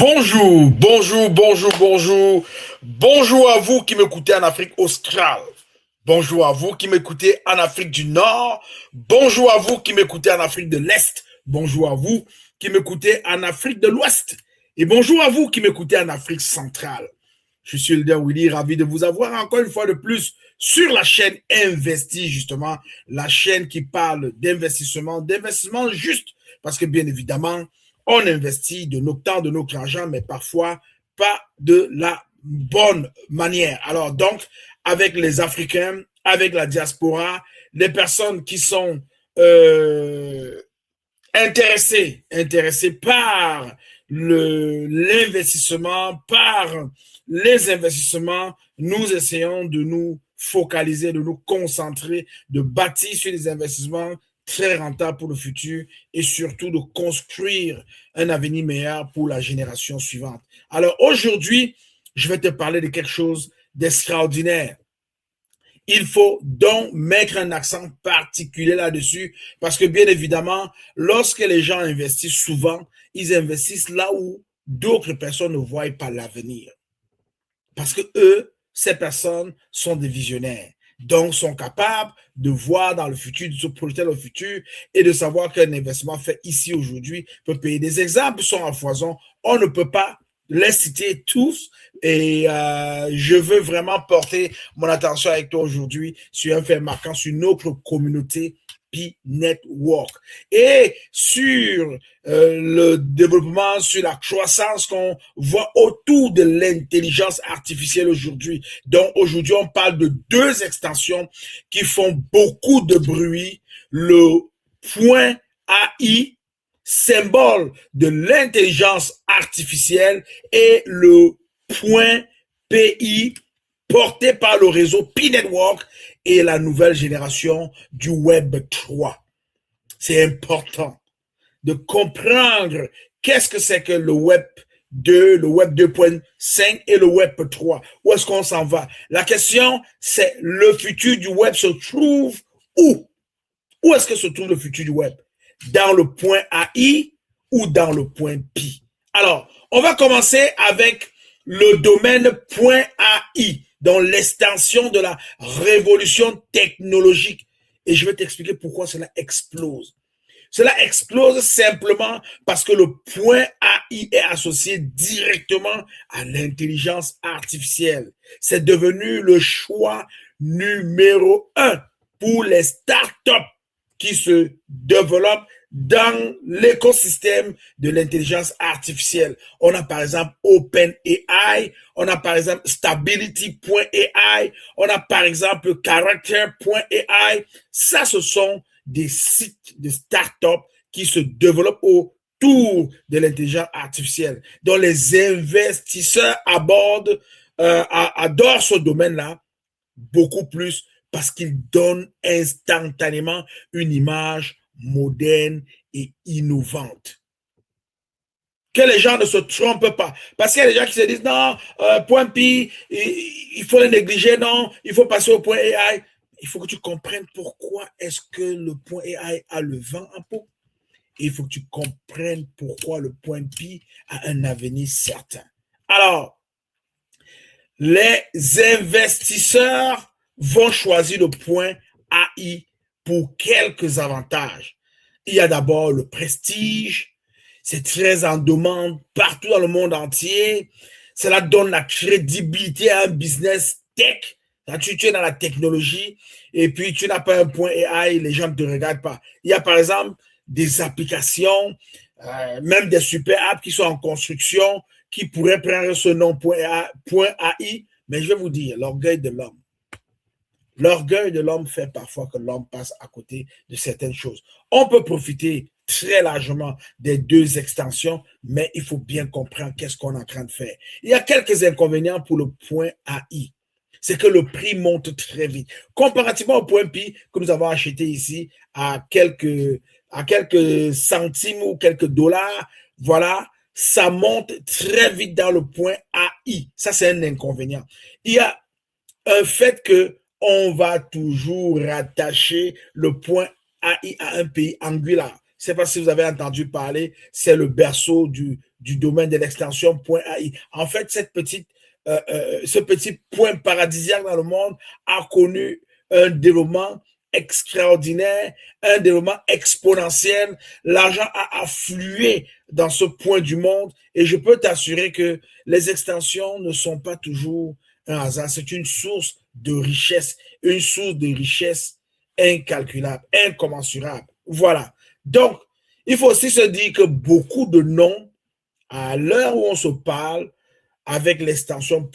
Bonjour, bonjour, bonjour, bonjour. Bonjour à vous qui m'écoutez en Afrique australe. Bonjour à vous qui m'écoutez en Afrique du Nord. Bonjour à vous qui m'écoutez en Afrique de l'Est. Bonjour à vous qui m'écoutez en Afrique de l'Ouest. Et bonjour à vous qui m'écoutez en Afrique centrale. Je suis Elder Willy, ravi de vous avoir encore une fois de plus sur la chaîne Investi, justement, la chaîne qui parle d'investissement juste, parce que bien évidemment, on investit de nos temps, de notre argent, mais parfois pas de la bonne manière. Alors donc, avec les Africains, avec la diaspora, les personnes qui sont intéressés par l'investissement, par les investissements, nous essayons de nous focaliser, de nous concentrer, de bâtir sur des investissements très rentables pour le futur et surtout de construire un avenir meilleur pour la génération suivante. Alors aujourd'hui, je vais te parler de quelque chose d'extraordinaire. Il faut donc mettre un accent particulier là-dessus parce que bien évidemment, lorsque les gens investissent souvent, ils investissent là où d'autres personnes ne voient pas l'avenir. Parce que eux, ces personnes sont des visionnaires. Donc, sont capables de voir dans le futur, de se projeter dans le futur et de savoir qu'un investissement fait ici aujourd'hui peut payer. Des exemples sont à foison. On ne peut pas les citer tous et je veux vraiment porter mon attention avec toi aujourd'hui sur un fait marquant sur notre communauté P-Network et sur le développement, sur la croissance qu'on voit autour de l'intelligence artificielle aujourd'hui. Donc aujourd'hui, on parle de deux extensions qui font beaucoup de bruit. Le point AI, symbole de l'intelligence artificielle, et le point PI, porté par le réseau P-Network et la nouvelle génération du Web 3. C'est important de comprendre qu'est-ce que c'est que le Web 2, le Web 2.5 et le Web 3. Où est-ce qu'on s'en va? La question, c'est le futur du Web se trouve où? Où est-ce que se trouve le futur du Web? Dans le point AI ou dans le point Pi? Alors, on va commencer avec le domaine point AI, dans l'extension de la révolution technologique. Et je vais t'expliquer pourquoi cela explose. Cela explose simplement parce que le point AI est associé directement à l'intelligence artificielle. C'est devenu le choix numéro 1 pour les startups qui se développent dans l'écosystème de l'intelligence artificielle. On a par exemple OpenAI, on a par exemple Stability.ai, on a par exemple Character.ai. Ça, ce sont des sites de start-up qui se développent autour de l'intelligence artificielle, dont les investisseurs adorent ce domaine-là beaucoup plus parce qu'il donne instantanément une image moderne et innovante. Que les gens ne se trompent pas. Parce qu'il y a des gens qui se disent, non, point Pi, il faut le négliger, non, il faut passer au point AI. Il faut que tu comprennes pourquoi est-ce que le point AI a le vent en poupe. Il faut que tu comprennes pourquoi le point Pi a un avenir certain. Alors, les investisseurs vont choisir le point AI pour quelques avantages. Il y a d'abord le prestige. C'est très en demande partout dans le monde entier. Cela donne la crédibilité à un business tech. Quand tu es dans la technologie et puis tu n'as pas un point AI, les gens ne te regardent pas. Il y a par exemple des applications, même des super apps qui sont en construction, qui pourraient prendre ce nom point AI, mais je vais vous dire, l'orgueil de l'homme. L'orgueil de l'homme fait parfois que l'homme passe à côté de certaines choses. On peut profiter très largement des deux extensions, mais il faut bien comprendre qu'est-ce qu'on est en train de faire. Il y a quelques inconvénients pour le point AI. C'est que le prix monte très vite. Comparativement au point Pi que nous avons acheté ici à quelques centimes ou quelques dollars, voilà, ça monte très vite dans le point AI. Ça, c'est un inconvénient. Il y a un fait que on va toujours rattacher le point AI à un pays Angular. Je ne sais pas si vous avez entendu parler, c'est le berceau du domaine de l'extension .ai. En fait, ce petit point paradisiaque dans le monde a connu un développement extraordinaire, un développement exponentiel. L'argent a afflué dans ce point du monde et je peux t'assurer que les extensions ne sont pas toujours un hasard. C'est une source de richesse incalculable, incommensurable. Voilà. Donc, il faut aussi se dire que beaucoup de noms, à l'heure où on se parle, avec l'extension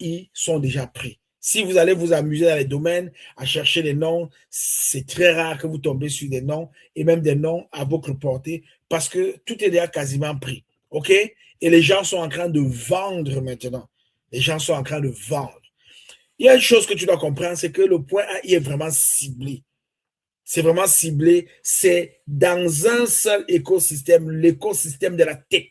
.ai, sont déjà pris. Si vous allez vous amuser dans les domaines à chercher des noms, c'est très rare que vous tombez sur des noms et même des noms à votre portée parce que tout est déjà quasiment pris. OK? Et les gens sont en train de vendre maintenant. Les gens sont en train de vendre. Il y a une chose que tu dois comprendre, c'est que le .ai est vraiment ciblé. C'est vraiment ciblé. C'est dans un seul écosystème, l'écosystème de la tech.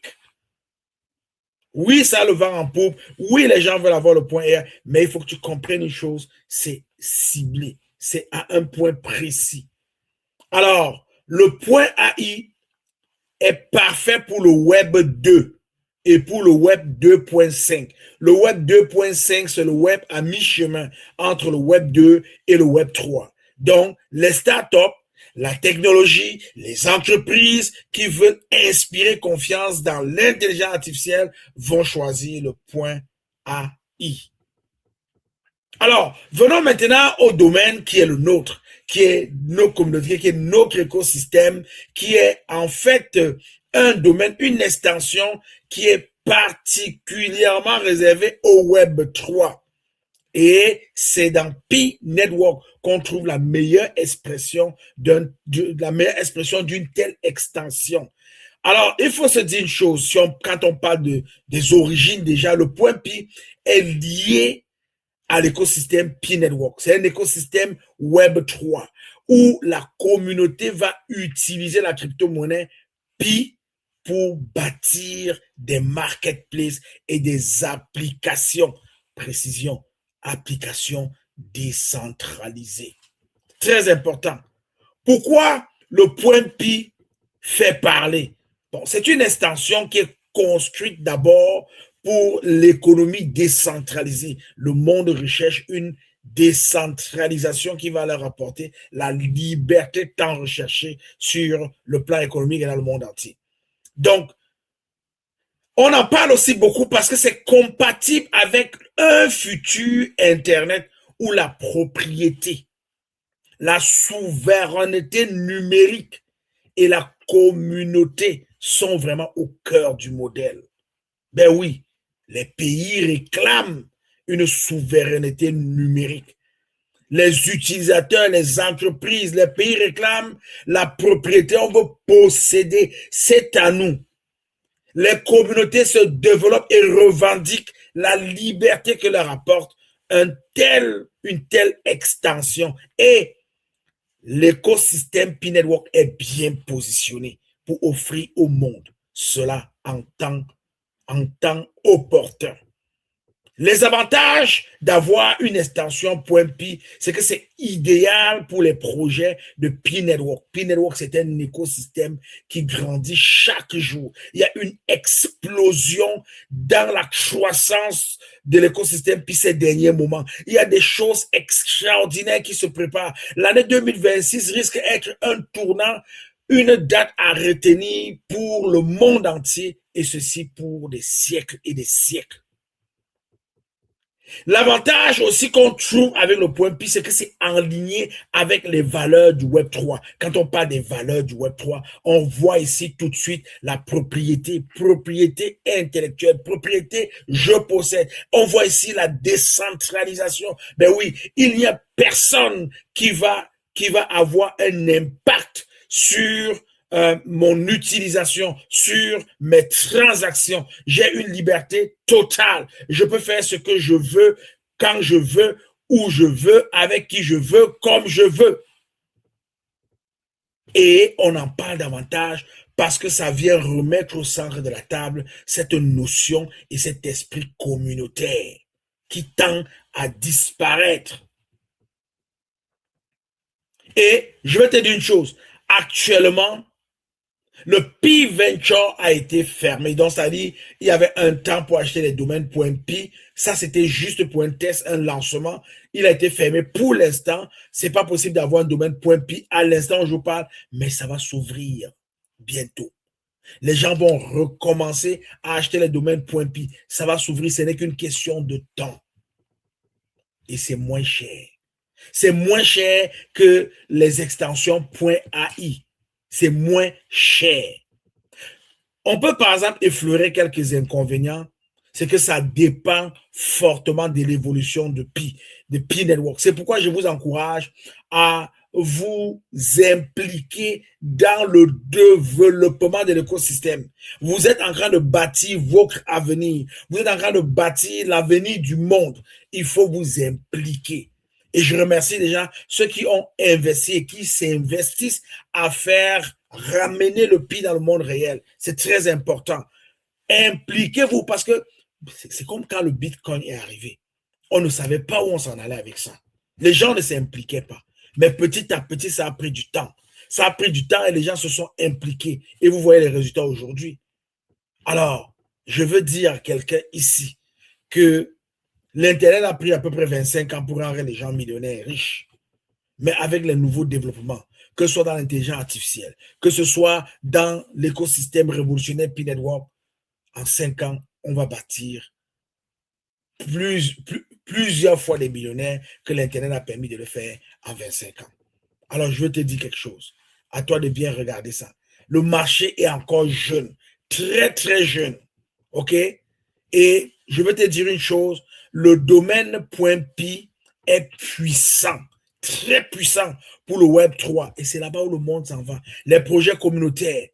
Oui, ça le vend en poupe. Oui, les gens veulent avoir le .ai, mais il faut que tu comprennes une chose, c'est ciblé. C'est à un point précis. Alors, le .ai est parfait pour le Web 2 et pour le Web 2.5. Le Web 2.5, c'est le Web à mi-chemin entre le Web 2 et le Web 3. Donc, les startups, la technologie, les entreprises qui veulent inspirer confiance dans l'intelligence artificielle vont choisir le .ai. Alors, venons maintenant au domaine qui est le nôtre, qui est nos communautés, qui est notre écosystème, qui est en fait un domaine, une extension qui est particulièrement réservée au Web 3. Et c'est dans Pi Network qu'on trouve la meilleure expression d'une telle extension. Alors, il faut se dire une chose, quand on parle des origines, déjà, le point Pi est lié à l'écosystème Pi Network. C'est un écosystème Web 3 où la communauté va utiliser la crypto-monnaie Pi pour bâtir des marketplaces et des applications. Précision, applications décentralisées. Très important. Pourquoi le point Pi fait parler? Bon, c'est une extension qui est construite d'abord pour l'économie décentralisée. Le monde recherche une décentralisation qui va leur apporter la liberté tant recherchée sur le plan économique et dans le monde entier. Donc, on en parle aussi beaucoup parce que c'est compatible avec un futur Internet où la propriété, la souveraineté numérique et la communauté sont vraiment au cœur du modèle. Ben oui, les pays réclament une souveraineté numérique. Les utilisateurs, les entreprises, les pays réclament la propriété. On veut posséder. C'est à nous. Les communautés se développent et revendiquent la liberté que leur apporte une telle extension. Et l'écosystème Pi Network est bien positionné pour offrir au monde cela en temps opportun. Les avantages d'avoir une extension .pi, c'est que c'est idéal pour les projets de Pi Network. Pi Network, c'est un écosystème qui grandit chaque jour. Il y a une explosion dans la croissance de l'écosystème Pi ces derniers moments. Il y a des choses extraordinaires qui se préparent. L'année 2026 risque d'être un tournant, une date à retenir pour le monde entier, et ceci pour des siècles et des siècles. L'avantage aussi qu'on trouve avec le point Pi, c'est que c'est aligné avec les valeurs du Web 3. Quand on parle des valeurs du Web 3, on voit ici tout de suite la propriété intellectuelle, propriété je possède. On voit ici la décentralisation. Ben oui, il n'y a personne qui va avoir un impact sur mon utilisation, sur mes transactions. J'ai une liberté totale. Je peux faire ce que je veux, quand je veux, où je veux, avec qui je veux, comme je veux. Et on en parle davantage parce que ça vient remettre au centre de la table cette notion et cet esprit communautaire qui tend à disparaître. Et je vais te dire une chose. Actuellement, Le Pi Venture a été fermé. Donc, c'est-à-dire, il y avait un temps pour acheter les domaines .pi. Ça, c'était juste pour un test, un lancement. Il a été fermé pour l'instant. C'est pas possible d'avoir un domaine .pi à l'instant où je vous parle, mais ça va s'ouvrir bientôt. Les gens vont recommencer à acheter les domaines .pi. Ça va s'ouvrir. Ce n'est qu'une question de temps. Et c'est moins cher. C'est moins cher que les extensions .ai. C'est moins cher. On peut par exemple effleurer quelques inconvénients. C'est que ça dépend fortement de l'évolution de Pi Network. C'est pourquoi je vous encourage à vous impliquer dans le développement de l'écosystème. Vous êtes en train de bâtir votre avenir. Vous êtes en train de bâtir l'avenir du monde. Il faut vous impliquer. Et je remercie déjà ceux qui ont investi et qui s'investissent à faire ramener le Pi dans le monde réel. C'est très important. Impliquez-vous parce que c'est comme quand le Bitcoin est arrivé. On ne savait pas où on s'en allait avec ça. Les gens ne s'impliquaient pas. Mais petit à petit, ça a pris du temps. Ça a pris du temps et les gens se sont impliqués. Et vous voyez les résultats aujourd'hui. Alors, je veux dire à quelqu'un ici que l'Internet a pris à peu près 25 ans pour rendre les gens millionnaires et riches. Mais avec les nouveaux développements, que ce soit dans l'intelligence artificielle, que ce soit dans l'écosystème révolutionnaire Pi Network, en 5 ans, on va bâtir plusieurs fois les millionnaires que l'Internet a permis de le faire en 25 ans. Alors, je veux te dire quelque chose. À toi de bien regarder ça. Le marché est encore jeune, très, très jeune. OK? Et je veux te dire une chose. Le domaine .pi est puissant, très puissant pour le Web 3. Et c'est là-bas où le monde s'en va. Les projets communautaires,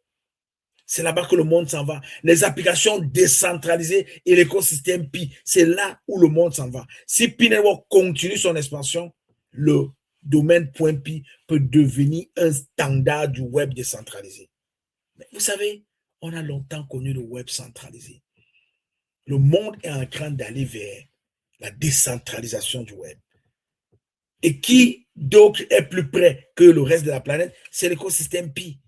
c'est là-bas que le monde s'en va. Les applications décentralisées et l'écosystème Pi, c'est là où le monde s'en va. Si Pi Network continue son expansion, le domaine .pi peut devenir un standard du web décentralisé. Mais vous savez, on a longtemps connu le web centralisé. Le monde est en train d'aller vers la décentralisation du web. Et qui d'autre est plus près que le reste de la planète? C'est l'écosystème Pi.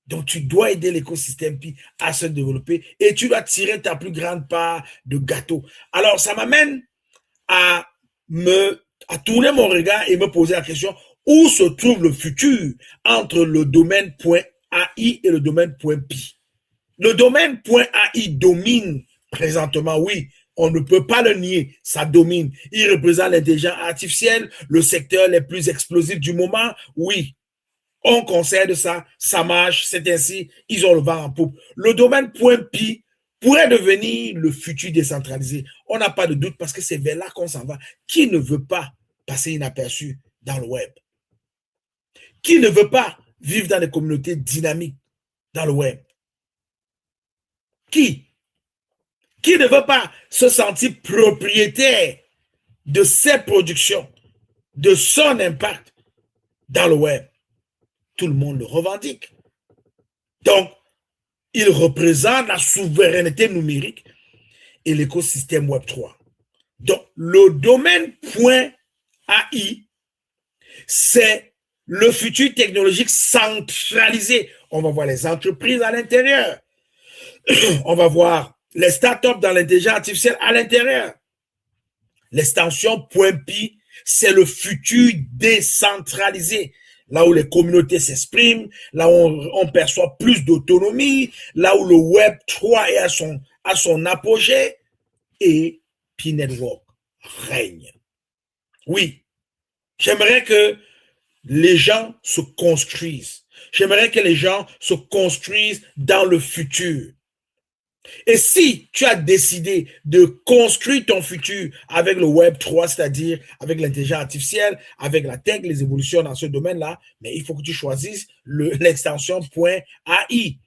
Donc, tu dois aider l'écosystème Pi à se développer et tu dois tirer ta plus grande part de gâteau. Alors, ça m'amène à tourner mon regard et me poser la question, où se trouve le futur entre le domaine .ai et le domaine .pi? Le domaine .ai domine présentement, oui. On ne peut pas le nier, ça domine. Il représente l'intelligence artificielle, le secteur le plus explosif du moment, oui. On concède ça, ça marche, c'est ainsi, ils ont le vent en poupe. Le domaine .pi pourrait devenir le futur décentralisé. On n'a pas de doute parce que c'est vers là qu'on s'en va. Qui ne veut pas passer inaperçu dans le web? Qui ne veut pas vivre dans des communautés dynamiques dans le web? Qui ne veut pas se sentir propriétaire de ses productions, de son impact dans le web? Tout le monde le revendique. Donc, il représente la souveraineté numérique et l'écosystème Web 3. Donc, le domaine .ai, c'est le futur technologique centralisé. On va voir les entreprises à l'intérieur. On va voir les startups dans l'intelligence artificielle à l'intérieur. L'extension .pi, c'est le futur décentralisé. Là où les communautés s'expriment, là où on perçoit plus d'autonomie, là où le Web 3 est à son apogée, et Pi Network règne. Oui, j'aimerais que les gens se construisent. J'aimerais que les gens se construisent dans le futur. Et si tu as décidé de construire ton futur avec le Web 3, c'est-à-dire avec l'intelligence artificielle, avec la tech, les évolutions dans ce domaine-là, mais il faut que tu choisisses l'extension .ai.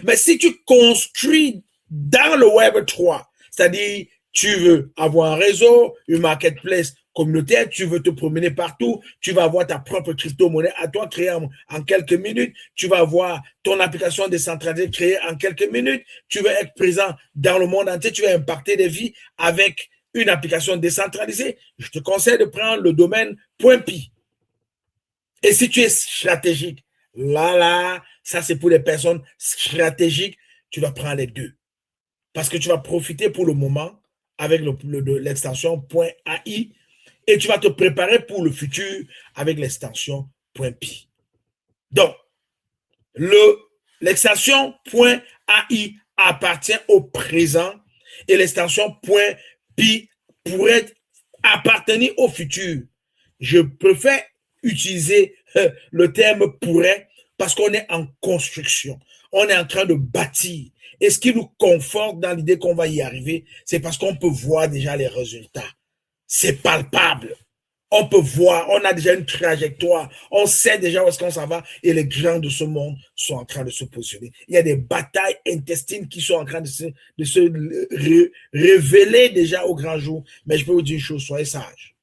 Mais si tu construis dans le Web 3, c'est-à-dire tu veux avoir un réseau, une marketplace communautaire, tu veux te promener partout, tu vas avoir ta propre crypto-monnaie à toi créée en quelques minutes, tu vas avoir ton application décentralisée créée en quelques minutes, tu veux être présent dans le monde entier, tu vas impacter des vies avec une application décentralisée. Je te conseille de prendre le domaine .pi. Et si tu es stratégique, là, Ça, c'est pour les personnes stratégiques. Tu dois prendre les deux. Parce que tu vas profiter pour le moment avec l'extension .ai et tu vas te préparer pour le futur avec l'extension .pi. Donc, l'extension .ai appartient au présent et l'extension .pi pourrait appartenir au futur. Je préfère utiliser le terme pourrait parce qu'on est en construction. On est en train de bâtir. Et ce qui nous conforte dans l'idée qu'on va y arriver, c'est parce qu'on peut voir déjà les résultats. C'est palpable. On peut voir, on a déjà une trajectoire, on sait déjà où est-ce qu'on s'en va et les gens de ce monde sont en train de se positionner. Il y a des batailles intestines qui sont en train de se révéler déjà au grand jour. Mais je peux vous dire une chose, soyez sages.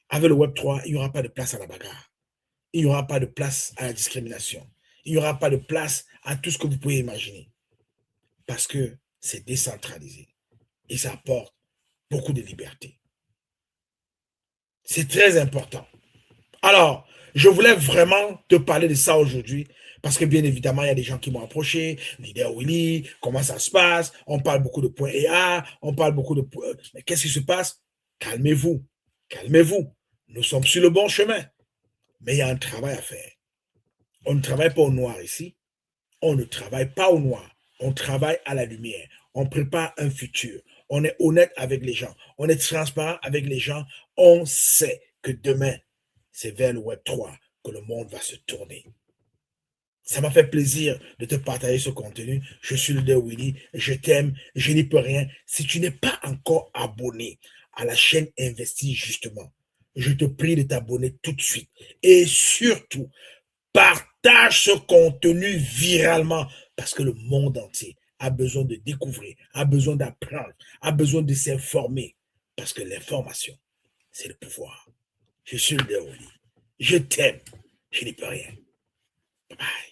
Avec le Web 3, il n'y aura pas de place à la bagarre. Il n'y aura pas de place à la discrimination. Il n'y aura pas de place à tout ce que vous pouvez imaginer. Parce que c'est décentralisé et ça apporte beaucoup de liberté. C'est très important. Alors, je voulais vraiment te parler de ça aujourd'hui parce que bien évidemment, il y a des gens qui m'ont approché, Leader Willy, comment ça se passe, on parle beaucoup de points EA, on parle beaucoup de points... Mais qu'est-ce qui se passe? Calmez-vous, calmez-vous. Nous sommes sur le bon chemin, mais il y a un travail à faire. On ne travaille pas au noir ici, on ne travaille pas au noir, on travaille à la lumière, on prépare un futur, on est honnête avec les gens, on est transparent avec les gens, on sait que demain, c'est vers le Web 3 que le monde va se tourner. Ça m'a fait plaisir de te partager ce contenu. Je suis le Leader Willy, je t'aime, je n'y peux rien. Si tu n'es pas encore abonné à la chaîne Investis justement, je te prie de t'abonner tout de suite. Et surtout, partage ce contenu viralement parce que le monde entier a besoin de découvrir, a besoin d'apprendre, a besoin de s'informer parce que l'information, c'est le pouvoir. Je suis le Leader Willy. Je t'aime. Je n'y peux rien. Bye bye.